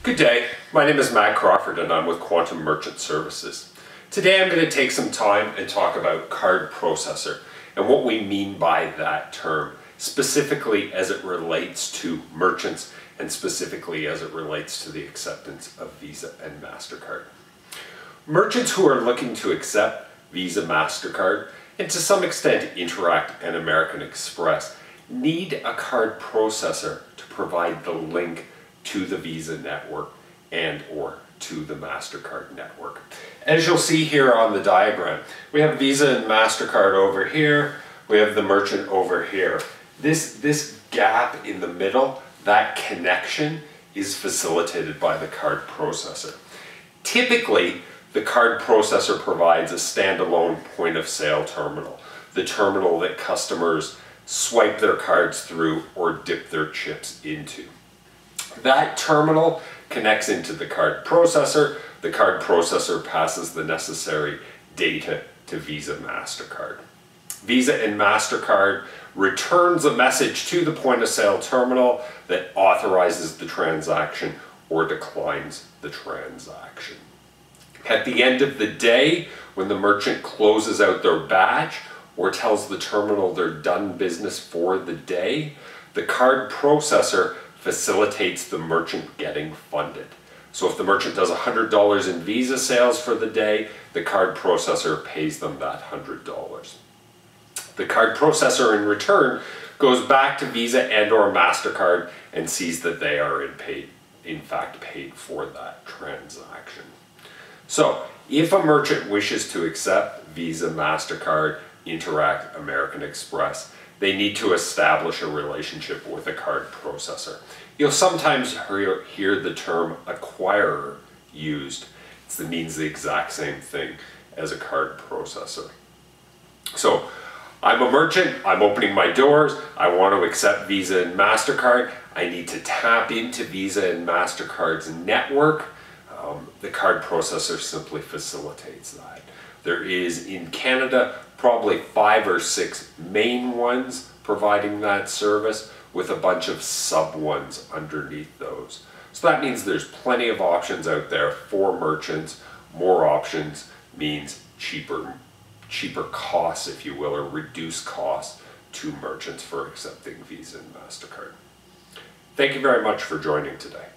Good day, my name is Matt Crawford and I'm with Quantum Merchant Services. Today I'm going to take some time and talk about card processor and what we mean by that term, specifically as it relates to merchants and specifically as it relates to the acceptance of Visa and MasterCard. Merchants who are looking to accept Visa, MasterCard, and to some extent Interac and American Express need a card processor to provide the link to the Visa network and or to the MasterCard network. As you'll see here on the diagram, we have Visa and MasterCard over here, we have the merchant over here. This gap in the middle, that connection, is facilitated by the card processor. Typically, the card processor provides a standalone point of sale terminal, the terminal that customers swipe their cards through or dip their chips into. That terminal connects into the card processor passes the necessary data to Visa, MasterCard. Visa and MasterCard returns a message to the point of sale terminal that authorizes the transaction or declines the transaction. At the end of the day, when the merchant closes out their batch or tells the terminal they're done business for the day, the card processor facilitates the merchant getting funded. So if the merchant does $100 in Visa sales for the day, the card processor pays them that $100. The card processor in return goes back to Visa and or MasterCard and sees that they are in fact paid for that transaction. So if a merchant wishes to accept Visa, MasterCard, Interac, American Express, they need to establish a relationship with a card processor. You'll sometimes hear the term acquirer used. It means the exact same thing as a card processor. So I'm a merchant, I'm opening my doors, I want to accept Visa and MasterCard, I need to tap into Visa and MasterCard's network. The card processor simply facilitates that. There is in Canada probably 5 or 6 main ones providing that service with a bunch of sub ones underneath those. So that means there's plenty of options out there for merchants. More options means cheaper costs, if you will, or reduced costs to merchants for accepting Visa and MasterCard. Thank you very much for joining today.